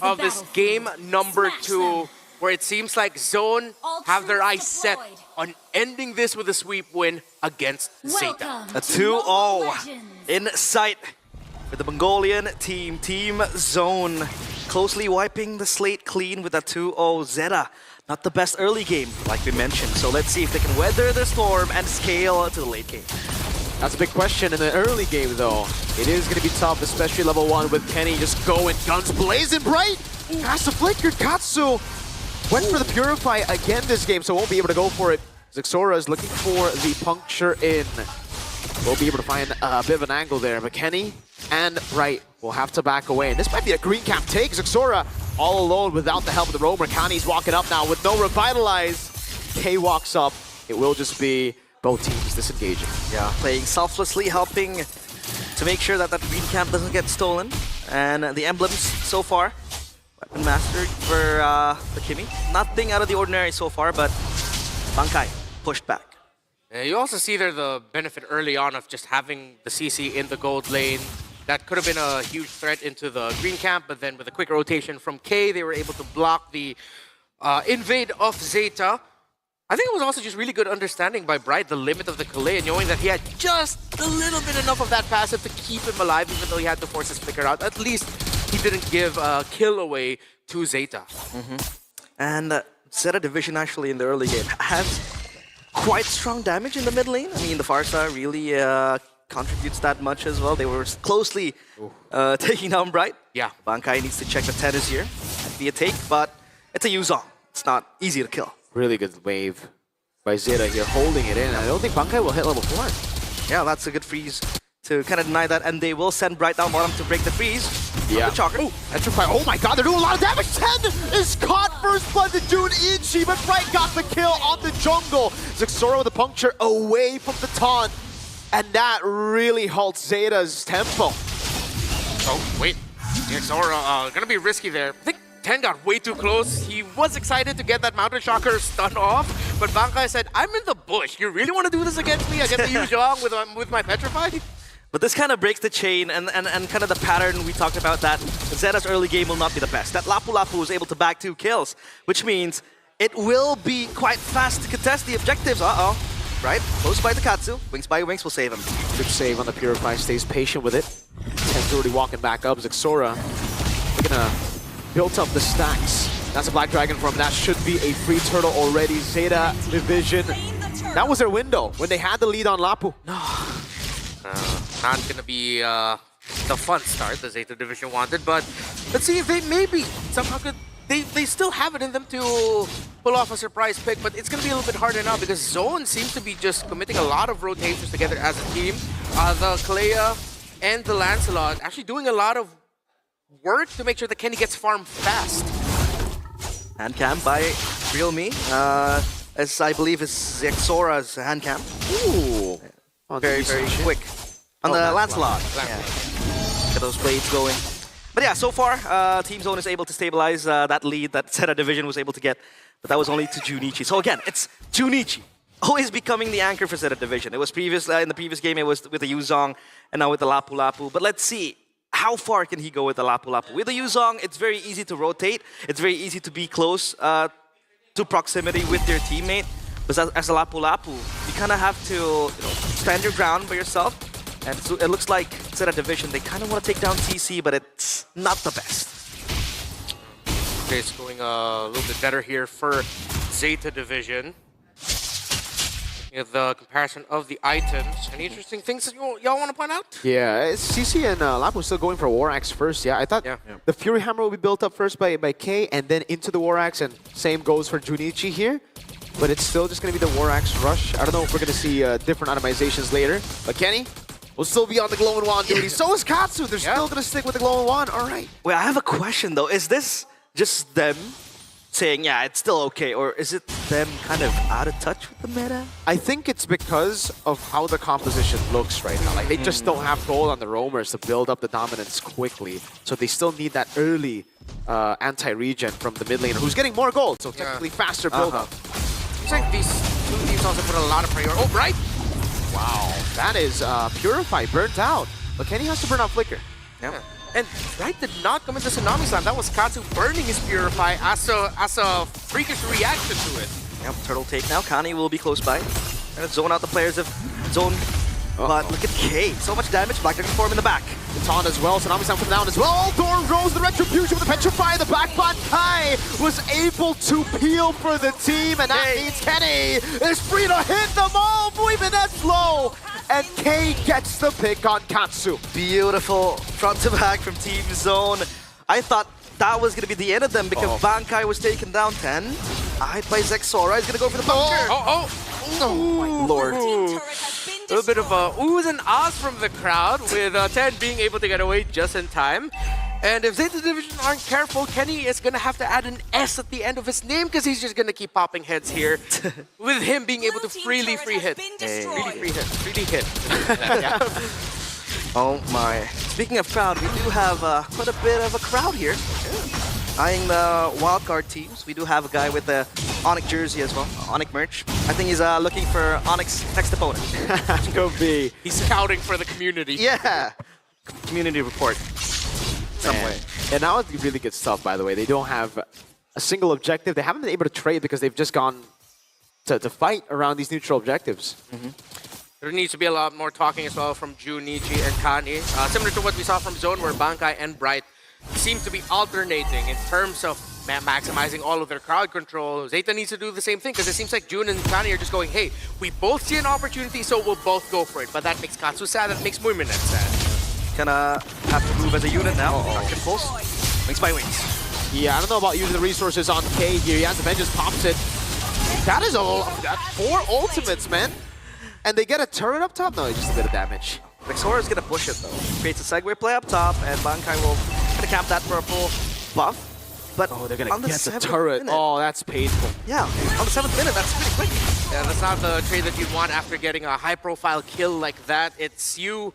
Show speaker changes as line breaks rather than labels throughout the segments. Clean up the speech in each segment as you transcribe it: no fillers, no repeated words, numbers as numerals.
of this game number 2, where it seems like Zone have their eyes set on ending this with a sweep win against Zeta.
A 2-0 in sight for the Mongolian team. Team Zone closely wiping the slate clean with a 2-0. Zeta, not the best early game, like we mentioned. So let's see if they can weather the storm and scale to the late game.
That's a big question in the early game, though. It is going to be tough, especially level 1 with Kenny just going guns blazing bright. Has to flicker. Katsu went for the Purify again this game, so won't be able to go for it. Zexora is looking for the puncture in. We'll be able to find a bit of an angle there, but Kenny and Bright will have to back away. And this might be a green cap take. Zexora all alone without the help of the roamer. Kani's walking up now with no revitalize. K walks up. It will just be both teams disengaging.
Yeah, playing selflessly, helping to make sure that that green camp doesn't get stolen. And the emblems so far, weapon mastered for the Kimi. Nothing out of the ordinary so far, but Bankai pushed back.
Yeah, you also see there the benefit early on of just having the CC in the gold lane. That could have been a huge threat into the green camp, but then with a quick rotation from K, they were able to block the invade of Zeta. I think it was also just really good understanding by Bright the limit of the Kalei, and knowing that he had just a little bit enough of that passive to keep him alive, even though he had to force his flicker out. At least he didn't give a kill away to Zeta.
And Zeta Division actually in the early game has quite strong damage in the mid lane. I mean, the Farsa really contributes that much as well. They were closely taking down Bright.
Yeah.
Bankai needs to check the tennis here. Might be a take, but it's a Yuzong. It's not easy to kill.
Really good wave by Zeta here, holding it in. I don't think Bankai will hit level 4.
Yeah, that's a good freeze to kind of deny that, and they will send Bright down bottom to break the freeze.
Yeah.
The
Petrify. Oh my god, they're doing a lot of damage. 10 is caught first blood to Junichi, but Bright got the kill on the jungle. Zexora with a puncture away from the taunt, and that really halts Zeta's tempo.
Oh, wait. Zexora gonna be risky there. I think 10 got way too close. He was excited to get that Mountain Shocker stun off, but Bankai said, I'm in the bush. You really want to do this against me? Against the Yuzhong with my Petrify?
But this kind of breaks the chain and kind of the pattern we talked about, that Zeta's early game will not be the best. That Lapu Lapu was able to bag 2 kills, which means it will be quite fast to contest the objectives. Right? Close by the Katsu. Wings by wings will save him.
Good save on the Purify, stays patient with it. 10's already walking back up. Zexora gonna built up the stacks. That's a Black Dragon for him. That should be a free turtle already. Zeta Division. That was their window when they had the lead on Lapu.
Not gonna be the fun start the Zeta Division wanted, but let's see if they maybe somehow could. They still have it in them to pull off a surprise pick, but it's gonna be a little bit harder now because Zone seems to be just committing a lot of rotations together as a team. The Kalea and the Lancelot actually doing a lot of work to make sure that Kenny gets farmed fast.
Hand cam by Real Me, as I believe is Zexora's hand cam.
Ooh.
Very quick. On the Lancelot. Yeah. Get those blades going. But yeah, so far, Team Zone is able to stabilize that lead that Zeta Division was able to get. But that was only to Junichi. So again, it's Junichi always becoming the anchor for Zeta Division. It was in the previous game, it was with the Yuzong, and now with the Lapu Lapu. But let's see. How far can he go with the Lapu Lapu? With the Yuzong, it's very easy to rotate. It's very easy to be close to proximity with your teammate. But as a Lapu Lapu, you kind of have to stand your ground by yourself. And so it looks like Zeta Division, they kind of want to take down TC, but it's not the best.
Okay, it's going a little bit better here for Zeta Division. The comparison of the items. Any interesting things that y'all want to point out?
Yeah, CC and Lapu still going for War Axe first. Yeah, I thought the Fury Hammer will be built up first by K and then into the War Axe, and same goes for Junichi here. But it's still just going to be the War Axe rush. I don't know if we're going to see different itemizations later. But Kenny will still be on the Glowing Wand duty. So is Katsu. They're still going to stick with the Glowing Wand. All right.
Wait, I have a question though. Is this just them saying, yeah, it's still okay, or is it them kind of out of touch with the meta?
I think it's because of how the composition looks right now. Like, they just don't have gold on the roamers to build up the dominance quickly. So they still need that early anti-regen from the mid laner, who's getting more gold, so technically faster build-up.
Seems like these two teams also put a lot of priority. Oh, right!
Wow, that is Purify burnt out. But Kenny has to burn out Flicker.
Yeah. And Bright did not come into Tsunami Slam. That was Katsu burning his Purify as a freakish reaction to it.
Yep, turtle take now. Kani will be close by. Gonna zone out the players of zone. But look at K. So much damage. Black Dragon form in the back.
Taunt as well. Tsunami Sound coming down as well. Door Rose, the Retribution with the Petrify. The back bot Kai was able to peel for the team. And that means Kenny is free to hit them all. Even that's low. And K gets the pick on Katsu.
Beautiful front to back from Team Zone. I thought that was going to be the end of them because Bankai was taken down 10. Eyed by Zexora. He's going to go for the bunker.
Oh
my lord.
A little bit of a oohs and ahs from the crowd with 10 being able to get away just in time. And if Zeta Division aren't careful, Kenny is going to have to add an S at the end of his name because he's just going to keep popping heads here with him being able to freely free hit. Freely hit. Yeah.
Oh my. Speaking of crowd, we do have quite a bit of a crowd here. Eyeing the wildcard teams, we do have a guy with the Onyx jersey as well, Onyx merch. I think he's looking for Onyx next opponent.
Could be.
He's scouting for the community.
Yeah. Community report. Some way.
And now it really gets tough, by the way. They don't have a single objective. They haven't been able to trade because they've just gone to fight around these neutral objectives.
There needs to be a lot more talking as well from Junichi and Kani. Similar to what we saw from Zone, where Bankai and Bright seem to be alternating in terms of maximizing all of their crowd control. Zeta needs to do the same thing because it seems like Jun and Kani are just going, hey, we both see an opportunity, so we'll both go for it. But that makes Katsu sad, that makes Muiminet sad.
Gonna have to move as a unit now. Traction pulse. Wings by wings.
Yeah, I don't know about using the resources on K here. He has the Vengeance, pops it. That is all. 4 ultimates, man. And they get a turret up top? No, just a bit of damage.
Vexora is gonna push it though. Creates a segue play up top, and Bankai will gonna camp that purple buff. But
they're gonna
on the
get the
7th
turret.
minute,
Oh, that's painful.
yeah, on the 7th minute, that's pretty quick.
Yeah, that's not the trade that you want after getting a high-profile kill like that. It's you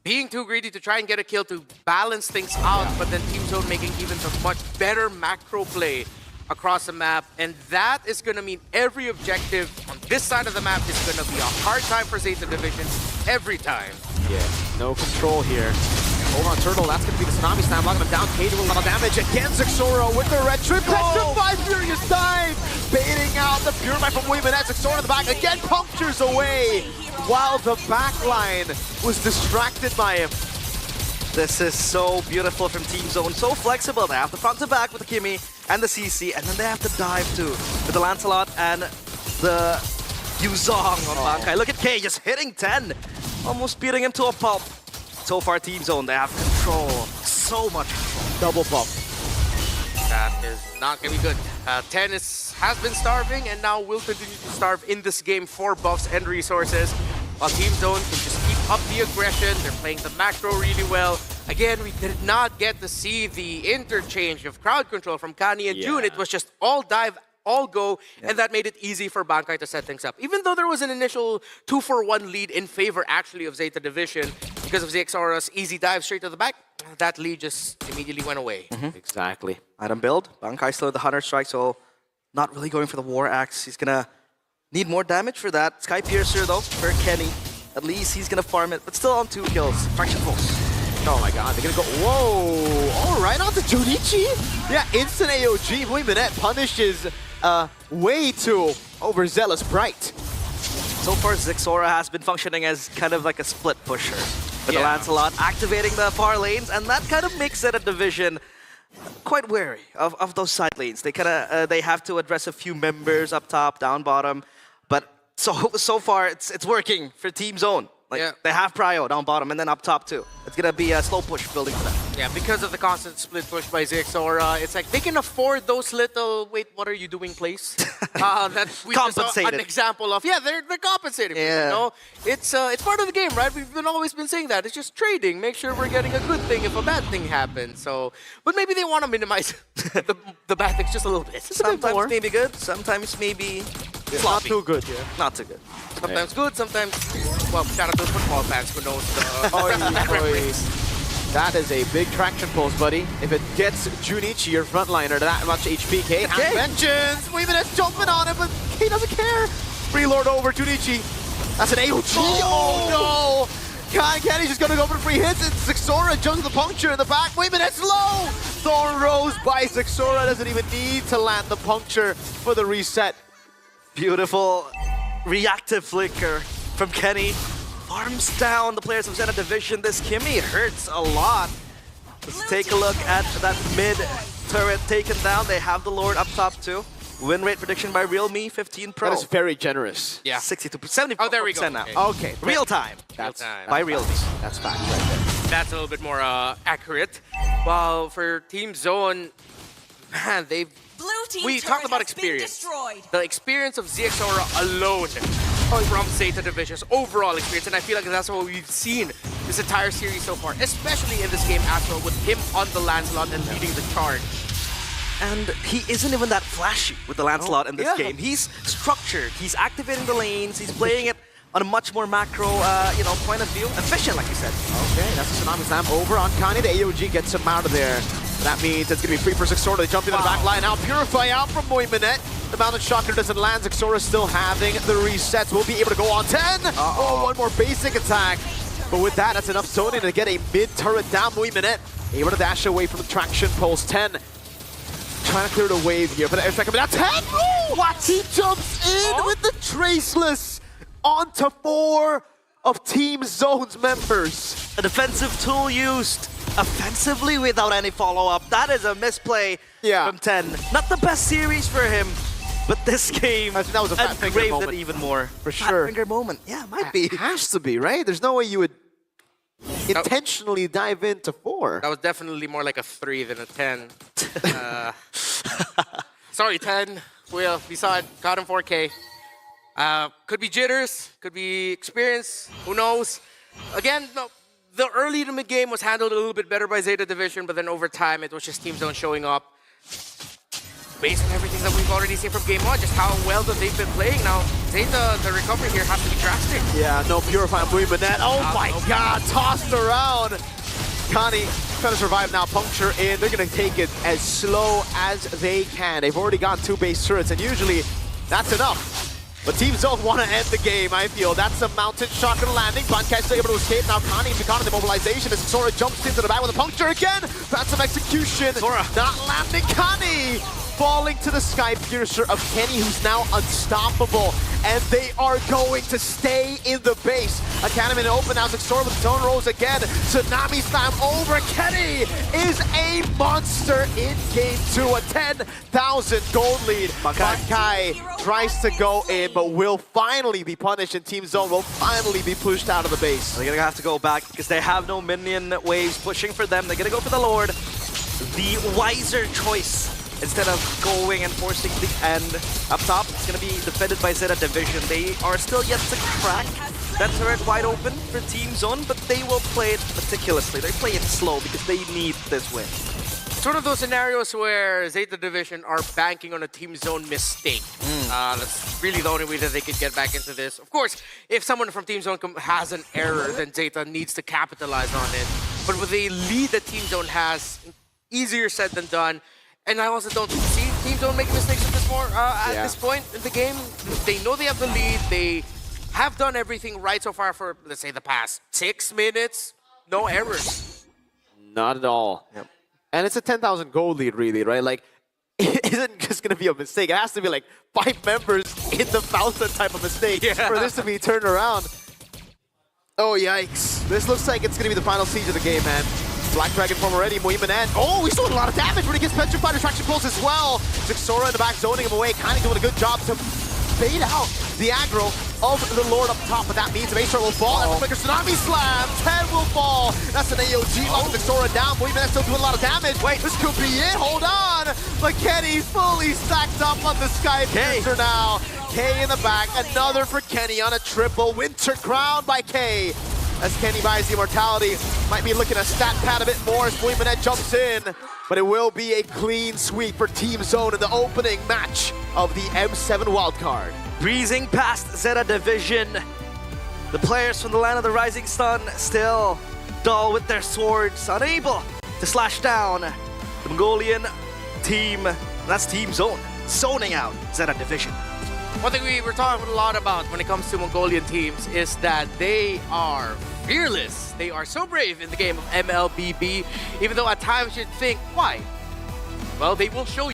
being too greedy to try and get a kill to balance things out, but then Team Zone making even a much better macro play across the map. And that is going to mean every objective on this side of the map is going to be a hard time for Zeta Division every time.
Yeah, no control here. Hold on, Turtle, that's going to be the Tsunami Slam, locking him down. K doing a lot of damage against Zexora with the red trip. Petrify, furious dive! Baiting out the Purify from Muiminet. Zexora in the back, again punctures away, while the backline was distracted by him.
This is so beautiful from Team Zone, so flexible. They have the front to back with the Kimi and the CC, and then they have to dive too with the Lancelot and the Yuzong on Bankai. Look at K just hitting 10, almost beating him to a pulp. So far, Team Zone, they have control, so much control.
Double pump.
That is not going to be good. 10 has been starving and now will continue to starve in this game for buffs and resources. While Team Zone can just keep up the aggression, they're playing the macro really well. Again, we did not get to see the interchange of crowd control from Kani and Jun. It was just all dive, all go, and that made it easy for Bankai to set things up. Even though there was an initial 2-for-1 lead in favor, actually, of Zeta Division, because of Zexora's easy dive straight to the back, that lead just immediately went away.
Exactly.
Item build, Bankai still with the Hunter Strike, so not really going for the War Axe. He's gonna need more damage for that. Sky Piercer though, for Kenny. At least he's gonna farm it, but still on 2 kills. Fraction pulse.
Oh my god, they're gonna go, whoa! All right, on to Junichi. Yeah, instant AOG. Muiminet punishes way too overzealous Bright.
So far, Zexora has been functioning as kind of like a split pusher. With the Lancelot activating the far lanes, and that kind of makes it a division quite wary of those side lanes. They kind of they have to address a few members up top, down bottom, but so far it's working for Team Zone. Like they have prio down bottom and then up top too. It's gonna be a slow push building for them.
Yeah, because of the constant split push by Zexora, it's like they can afford those little, wait, what are you doing, place? That we just saw an example of. Yeah, they're compensating.
Yeah.
You know? It's part of the game, right? We've always been saying that. It's just trading. Make sure we're getting a good thing if a bad thing happens. So, but maybe they want to minimize the bad things just a little bit.
Sometimes maybe good, sometimes maybe
Not too good, yeah.
not too good.
Sometimes good, sometimes, well, shout out to the football fans who knows the reference.
That is a big traction pulse, buddy. If it gets Junichi, your frontliner, that much HP, K has vengeance. Muiminet's jumping on it, but K doesn't care. Freelord over Junichi. That's an AOG. Oh no! Kenny's just gonna go for 3 hits, and Zexora jumps the puncture in the back. Wait a minute, it's low! Thorn Rose by Zexora doesn't even need to land the puncture for the reset.
Beautiful reactive flicker from Kenny. Farms down the players of Zeta Division. This Kimmy hurts a lot. Let's take a look at that mid turret taken down. They have the Lord up top too. Win rate prediction by Realme 15 Pro.
That is very generous.
Yeah.
62%, 74%
Oh, there we go.
now.
Okay.
Real time.
That's
time.
By Realme.
That's fact right there.
That's a little bit more accurate. While for Team Zone, man, they've we talked about experience. The experience of ZXORA alone from Zeta Division's overall experience, and I feel like that's what we've seen this entire series so far, especially in this game as well, with him on the Lancelot and leading the charge.
And he isn't even that flashy with the Lancelot in this game. He's structured. He's activating the lanes. He's playing it on a much more macro, point of view. Efficient, like you said.
Okay, that's a Tsunami Slam over on Kanye. The AOG gets him out of there. That means it's going to be free for Zexora. They jump into the back line now. Purify out from Moimanet. The Mountain Shocker doesn't land. Zexora still having the resets. Will be able to go on 10. Oh, one more basic attack. But with that, that's enough zoning to get a mid-turret down. Moimanet able to dash away from the traction pulse. 10. Trying to clear the wave here. But it's like, that's 10. Oh, what? He jumps in with the Traceless onto 4 of Team Zone's members.
A defensive tool used offensively without any follow-up. That is a misplay from 10. Not the best series for him, but this game
that was a fat finger
engraved
moment.
it even more.
For sure.
Fat finger moment. Yeah, might be.
It has to be, right? There's no way you would intentionally dive into 4.
That was definitely more like a 3 than a 10. Sorry, 10. Well, we saw it. Got him 4K. Could be jitters, could be experience, who knows. Again, no, the early to mid game was handled a little bit better by Zeta Division, but then over time it was just Team Zone showing up. Based on everything that we've already seen from game 1, just how well that they've been playing now, Zeta, the recovery here has to be drastic.
Yeah, no Purify on Moimanet. Oh my god, tossed around. Connie trying to survive now, puncture in. They're going to take it as slow as they can. They've already got 2 base turrets, and usually that's enough. But Team Zone want to end the game, I feel. That's a Mountain Shocker landing. Bunkai still able to escape. Now Connie becoming the mobilization as Sora jumps into the back with a puncture again. That's some execution. Sora not landing. Connie falling to the Sky Piercer of Kenny, who's now unstoppable. And they are going to stay in the base. Academy in open now. Zexora with Zone Rose again. Tsunami Slam over. Kenny is a monster in game 2. A 10,000 gold lead. Bunkai tries to go in, but will finally be punished, and Team Zone will finally be pushed out of the base.
They're gonna have to go back because they have no minion waves pushing for them. They're gonna go for the Lord. The wiser choice. Instead of going and forcing the end up top, it's going to be defended by Zeta Division. They are still yet to crack that turret wide open for Team Zone, but they will play it meticulously. They play it slow because they need this win.
It's one of those scenarios where Zeta Division are banking on a Team Zone mistake. That's really the only way that they could get back into this. Of course, if someone from Team Zone has an error, then Zeta needs to capitalize on it. But with the lead that Team Zone has, easier said than done. And I also don't see Team Zone making mistakes at this point in the game. They know they have the lead. They have done everything right so far for, let's say, the past 6 minutes. No errors.
Not at all.
Yep.
And it's a 10,000 gold lead, really, right? Like, it isn't just going to be a mistake. It has to be like 5 members in the 1,000 type of mistake for this to be turned around. Oh, yikes. This looks like it's going to be the final siege of the game, man. Black Dragon form already, Moimanet. Oh, he's doing a lot of damage when he gets petrified distraction pulse as well. Zexora in the back zoning him away, kind of doing a good job to fade out the aggro of the Lord up top, but that means the base turret will fall. That's a flicker Tsunami Slam. 10 will fall. That's an AOG locking Zexora down. Moimanet still doing a lot of damage. Wait, this could be it. Hold on. But Kenny fully stacked up on the Sky Piercer now. K in the back. Another for Kenny on a triple. Winter Crown by K. As Kenny buys the immortality, might be looking to stat pad a bit more as Moimanet jumps in. But it will be a clean sweep for Team Zone in the opening match of the M7 wildcard.
Breezing past Zeta Division. The players from the Land of the Rising Sun still dull with their swords, unable to slash down the Mongolian team. That's Team Zone, zoning out Zeta Division.
One thing we were talking a lot about when it comes to Mongolian teams is that they are fearless. They are so brave in the game of MLBB, even though at times you'd think, why? Well, they will show you.